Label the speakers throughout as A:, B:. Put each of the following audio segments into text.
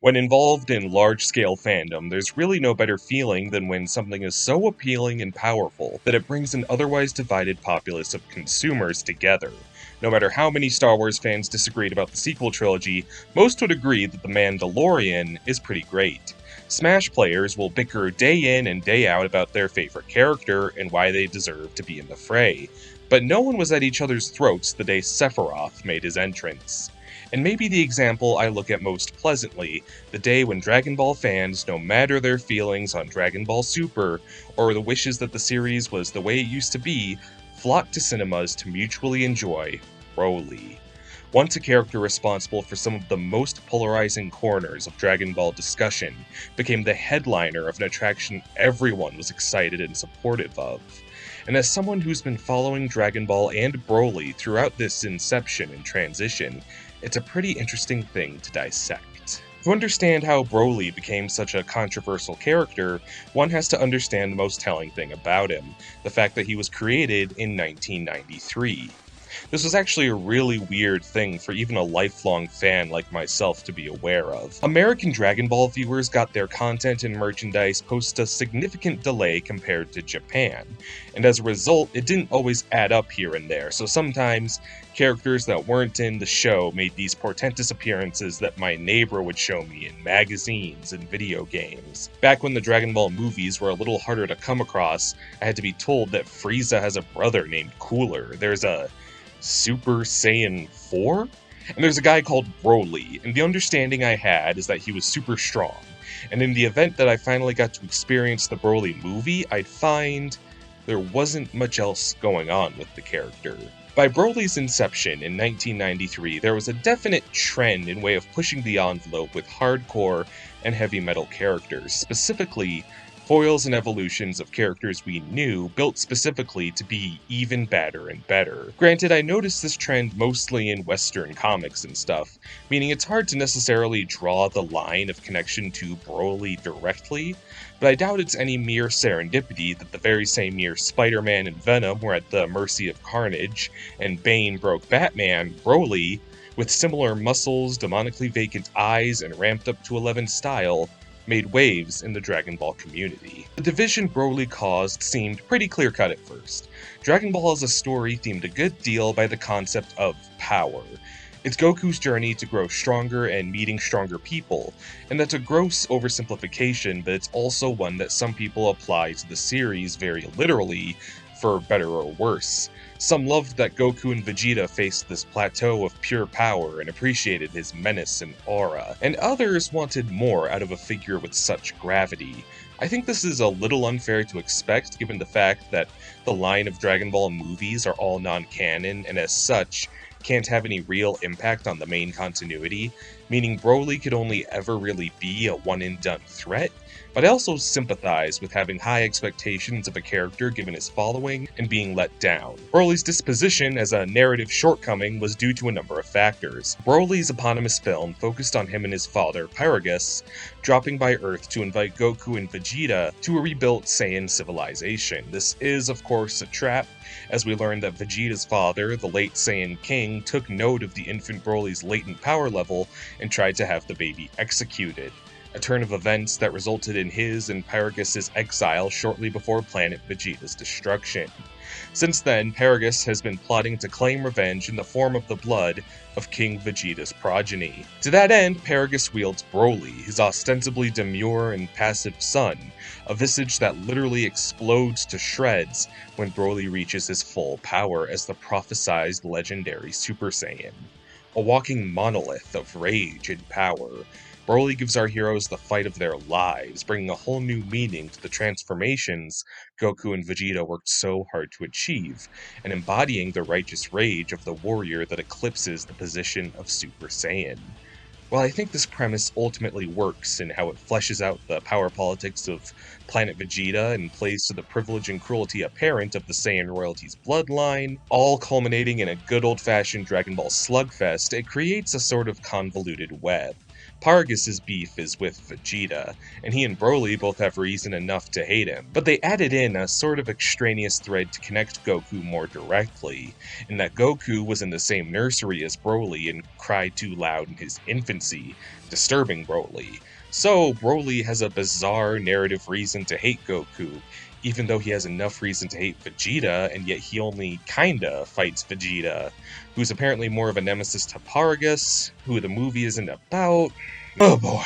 A: When involved in large-scale fandom, there's really no better feeling than when something is so appealing and powerful that it brings an otherwise divided populace of consumers together. No matter how many Star Wars fans disagreed about the sequel trilogy, most would agree that The Mandalorian is pretty great. Smash players will bicker day in and day out about their favorite character and why they deserve to be in the fray, but no one was at each other's throats the day Sephiroth made his entrance. And maybe the example I look at most pleasantly, the day when Dragon Ball fans, no matter their feelings on Dragon Ball Super, or the wishes that the series was the way it used to be, flocked to cinemas to mutually enjoy Broly. Once a character responsible for some of the most polarizing corners of Dragon Ball discussion, became the headliner of an attraction everyone was excited and supportive of. And as someone who's been following Dragon Ball and Broly throughout this inception and transition, it's a pretty interesting thing to dissect. To understand how Broly became such a controversial character, one has to understand the most telling thing about him, the fact that he was created in 1993. This was actually a really weird thing for even a lifelong fan like myself to be aware of. American Dragon Ball viewers got their content and merchandise post a significant delay compared to Japan, and as a result, it didn't always add up here and there, so sometimes characters that weren't in the show made these portentous appearances that my neighbor would show me in magazines and video games. Back when the Dragon Ball movies were a little harder to come across, I had to be told that Frieza has a brother named Cooler. There's a Super Saiyan 4? And there's a guy called Broly, and the understanding I had is that he was super strong. And in the event that I finally got to experience the Broly movie, I'd find there wasn't much else going on with the character. By Broly's inception in 1993, there was a definite trend in way of pushing the envelope with hardcore and heavy metal characters, specifically foils and evolutions of characters we knew, built specifically to be even badder and better. Granted, I noticed this trend mostly in Western comics and stuff, meaning it's hard to necessarily draw the line of connection to Broly directly, but I doubt it's any mere serendipity that the very same year Spider-Man and Venom were at the mercy of Carnage, and Bane broke Batman, Broly, with similar muscles, demonically vacant eyes, and ramped up to 11 style, made waves in the Dragon Ball community. The division Broly caused seemed pretty clear-cut at first. Dragon Ball as a story themed a good deal by the concept of power. It's Goku's journey to grow stronger and meeting stronger people, and that's a gross oversimplification, but it's also one that some people apply to the series very literally, for better or worse. Some loved that Goku and Vegeta faced this plateau of pure power and appreciated his menace and aura, and others wanted more out of a figure with such gravity. I think this is a little unfair to expect given the fact that the line of Dragon Ball movies are all non-canon and as such can't have any real impact on the main continuity, meaning Broly could only ever really be a one-and-done threat, but I also sympathize with having high expectations of a character given his following and being let down. Broly's disposition as a narrative shortcoming was due to a number of factors. Broly's eponymous film focused on him and his father, Paragus, dropping by Earth to invite Goku and Vegeta to a rebuilt Saiyan civilization. This is, of course, a trap, as we learn that Vegeta's father, the late Saiyan King, took note of the infant Broly's latent power level and tried to have the baby executed, a turn of events that resulted in his and Paragus' exile shortly before Planet Vegeta's destruction. Since then, Paragus has been plotting to claim revenge in the form of the blood of King Vegeta's progeny. To that end, Paragus wields Broly, his ostensibly demure and passive son, a visage that literally explodes to shreds when Broly reaches his full power as the prophesized legendary Super Saiyan. A walking monolith of rage and power, Broly gives our heroes the fight of their lives, bringing a whole new meaning to the transformations Goku and Vegeta worked so hard to achieve, and embodying the righteous rage of the warrior that eclipses the position of Super Saiyan. While I think this premise ultimately works in how it fleshes out the power politics of Planet Vegeta and plays to the privilege and cruelty apparent of the Saiyan royalty's bloodline, all culminating in a good old-fashioned Dragon Ball slugfest, it creates a sort of convoluted web. Paragus' beef is with Vegeta, and he and Broly both have reason enough to hate him, but they added in a sort of extraneous thread to connect Goku more directly, in that Goku was in the same nursery as Broly and cried too loud in his infancy, disturbing Broly. So, Broly has a bizarre narrative reason to hate Goku, even though he has enough reason to hate Vegeta, and yet he only kinda fights Vegeta, who's apparently more of a nemesis to Paragus, who the movie isn't about. Oh boy.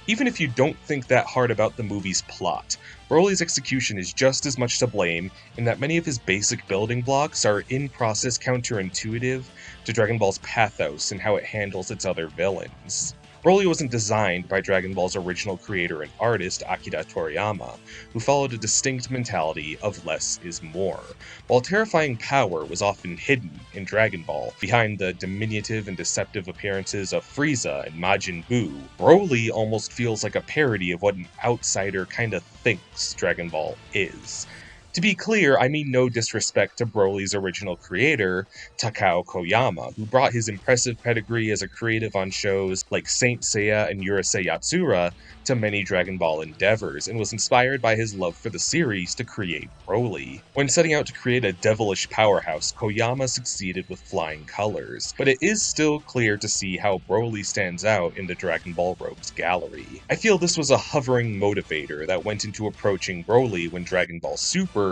A: Even if you don't think that hard about the movie's plot, Broly's execution is just as much to blame in that many of his basic building blocks are in-process counterintuitive to Dragon Ball's pathos and how it handles its other villains. Broly wasn't designed by Dragon Ball's original creator and artist, Akira Toriyama, who followed a distinct mentality of less is more. While terrifying power was often hidden in Dragon Ball, behind the diminutive and deceptive appearances of Frieza and Majin Buu, Broly almost feels like a parody of what an outsider kinda thinks Dragon Ball is. To be clear, I mean no disrespect to Broly's original creator, Takao Koyama, who brought his impressive pedigree as a creative on shows like Saint Seiya and Urusei Yatsura to many Dragon Ball endeavors, and was inspired by his love for the series to create Broly. When setting out to create a devilish powerhouse, Koyama succeeded with flying colors, but it is still clear to see how Broly stands out in the Dragon Ball Rogues gallery. I feel this was a hovering motivator that went into approaching Broly when Dragon Ball Super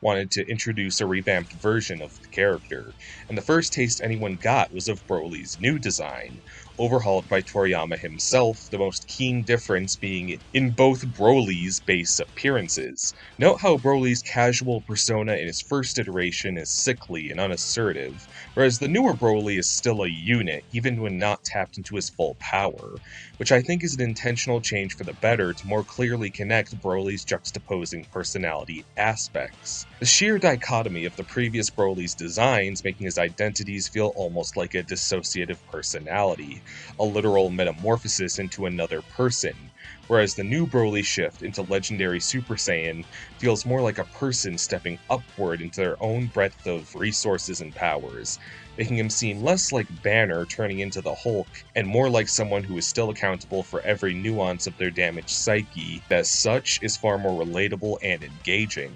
A: wanted to introduce a revamped version of the character, and the first taste anyone got was of Broly's new design, overhauled by Toriyama himself, the most keen difference being in both Broly's base appearances. Note how Broly's casual persona in his first iteration is sickly and unassertive, whereas the newer Broly is still a unit, even when not tapped into his full power, which I think is an intentional change for the better to more clearly connect Broly's juxtaposing personality aspects. The sheer dichotomy of the previous Broly's designs making his identities feel almost like a dissociative personality, a literal metamorphosis into another person, whereas the new Broly shift into legendary Super Saiyan feels more like a person stepping upward into their own breadth of resources and powers, making him seem less like Banner turning into the Hulk and more like someone who is still accountable for every nuance of their damaged psyche, that as such is far more relatable and engaging,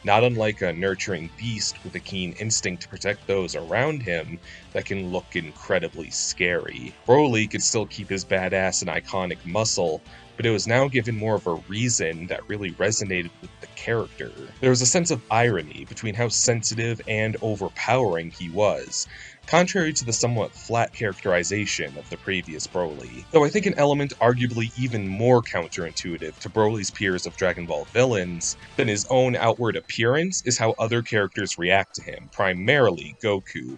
A: not unlike a nurturing beast with a keen instinct to protect those around him that can look incredibly scary. Broly could still keep his badass and iconic muscle, but it was now given more of a reason that really resonated with the character. There was a sense of irony between how sensitive and overpowering he was, contrary to the somewhat flat characterization of the previous Broly. Though I think an element arguably even more counterintuitive to Broly's peers of Dragon Ball villains than his own outward appearance is how other characters react to him, primarily Goku.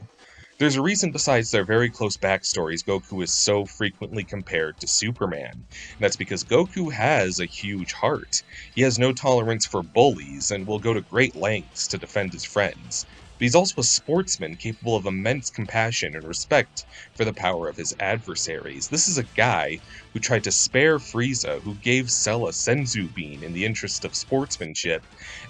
A: There's a reason besides their very close backstories Goku is so frequently compared to Superman, and that's because Goku has a huge heart. He has no tolerance for bullies and will go to great lengths to defend his friends. But he's also a sportsman capable of immense compassion and respect for the power of his adversaries. This is a guy who tried to spare Frieza, who gave Cell a Senzu Bean in the interest of sportsmanship,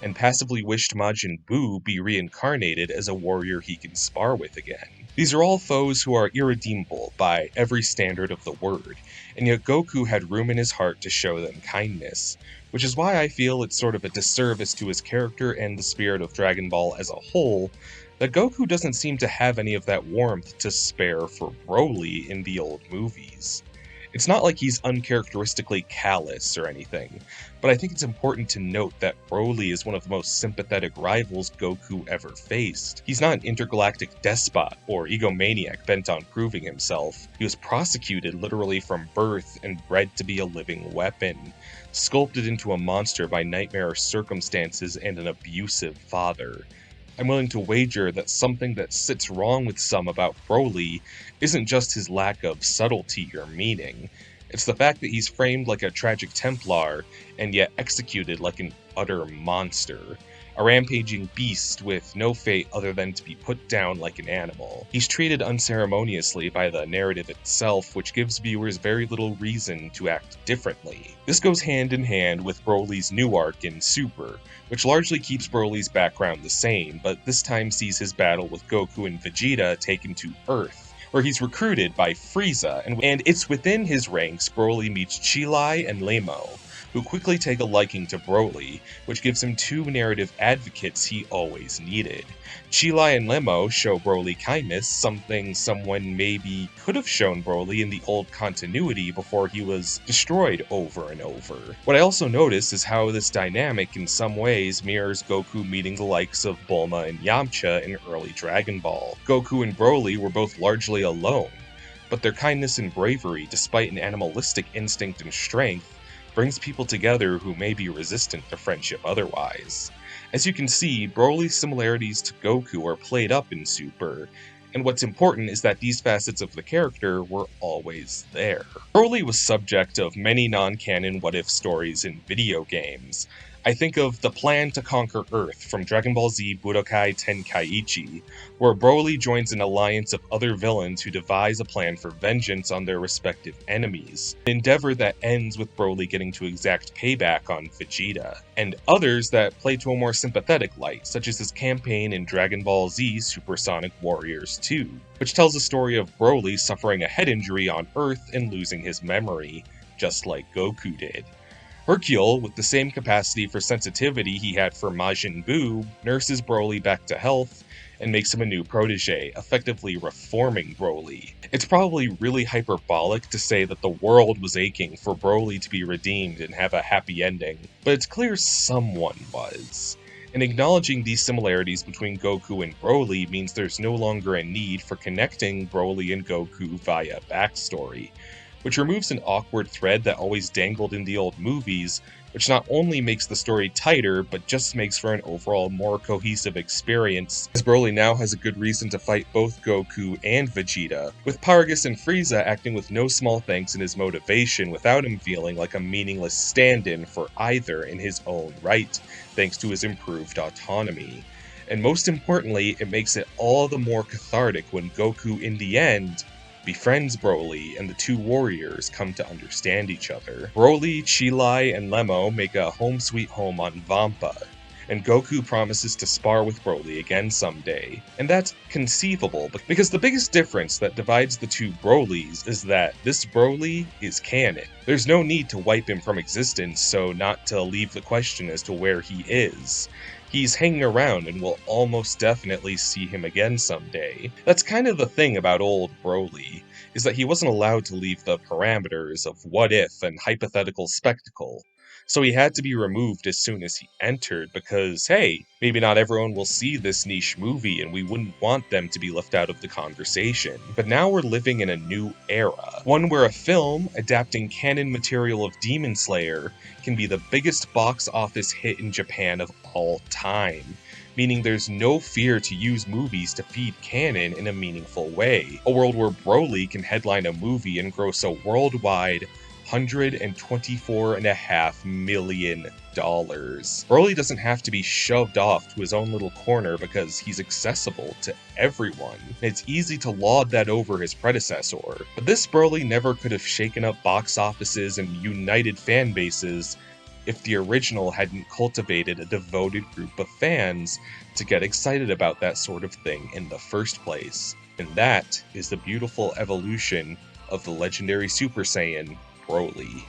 A: and passively wished Majin Buu be reincarnated as a warrior he can spar with again. These are all foes who are irredeemable by every standard of the word, and yet Goku had room in his heart to show them kindness, which is why I feel it's sort of a disservice to his character and the spirit of Dragon Ball as a whole that Goku doesn't seem to have any of that warmth to spare for Broly in the old movies. It's not like he's uncharacteristically callous or anything, but I think it's important to note that Broly is one of the most sympathetic rivals Goku ever faced. He's not an intergalactic despot or egomaniac bent on proving himself. He was prosecuted literally from birth and bred to be a living weapon, sculpted into a monster by nightmarish circumstances and an abusive father. I'm willing to wager that something that sits wrong with some about Broly isn't just his lack of subtlety or meaning. It's the fact that he's framed like a tragic Templar and yet executed like an utter monster. A rampaging beast with no fate other than to be put down like an animal. He's treated unceremoniously by the narrative itself, which gives viewers very little reason to act differently. This goes hand in hand with Broly's new arc in Super, which largely keeps Broly's background the same, but this time sees his battle with Goku and Vegeta taken to Earth, where he's recruited by Frieza, and it's within his ranks Broly meets Cheelai and Lemo, who quickly take a liking to Broly, which gives him two narrative advocates he always needed. Cheelai and Lemo show Broly kindness, something someone maybe could have shown Broly in the old continuity before he was destroyed over and over. What I also notice is how this dynamic in some ways mirrors Goku meeting the likes of Bulma and Yamcha in early Dragon Ball. Goku and Broly were both largely alone, but their kindness and bravery, despite an animalistic instinct and strength, brings people together who may be resistant to friendship otherwise. As you can see, Broly's similarities to Goku are played up in Super, and what's important is that these facets of the character were always there. Broly was subject of many non-canon what-if stories in video games. I think of the Plan to Conquer Earth from Dragon Ball Z Budokai Tenkaichi, where Broly joins an alliance of other villains who devise a plan for vengeance on their respective enemies, an endeavor that ends with Broly getting to exact payback on Vegeta, and others that play to a more sympathetic light, such as his campaign in Dragon Ball Z Supersonic Warriors 2, which tells the story of Broly suffering a head injury on Earth and losing his memory, just like Goku did. Hercule, with the same capacity for sensitivity he had for Majin Buu, nurses Broly back to health and makes him a new protege, effectively reforming Broly. It's probably really hyperbolic to say that the world was aching for Broly to be redeemed and have a happy ending, but it's clear someone was. And acknowledging these similarities between Goku and Broly means there's no longer a need for connecting Broly and Goku via backstory, which removes an awkward thread that always dangled in the old movies, which not only makes the story tighter, but just makes for an overall more cohesive experience, as Broly now has a good reason to fight both Goku and Vegeta, with Paragus and Frieza acting with no small thanks in his motivation without him feeling like a meaningless stand-in for either in his own right, thanks to his improved autonomy. And most importantly, it makes it all the more cathartic when Goku, in the end, befriends Broly, and the two warriors come to understand each other. Broly, Cheelai, and Lemo make a home sweet home on Vampa, and Goku promises to spar with Broly again someday. And that's conceivable, because the biggest difference that divides the two Brolys is that this Broly is canon. There's no need to wipe him from existence, so not to leave the question as to where he is. He's hanging around and we'll almost definitely see him again someday. That's kind of the thing about old Broly, is that he wasn't allowed to leave the parameters of what if and hypothetical spectacle. So he had to be removed as soon as he entered because, hey, maybe not everyone will see this niche movie and we wouldn't want them to be left out of the conversation. But now we're living in a new era, one where a film adapting canon material of Demon Slayer can be the biggest box office hit in Japan of all time, meaning there's no fear to use movies to feed canon in a meaningful way. A world where Broly can headline a movie and gross a worldwide $124.5 million. Broly doesn't have to be shoved off to his own little corner because he's accessible to everyone. It's easy to laud that over his predecessor, but this Broly never could have shaken up box offices and united fan bases if the original hadn't cultivated a devoted group of fans to get excited about that sort of thing in the first place. And that is the beautiful evolution of the legendary Super Saiyan, Broly.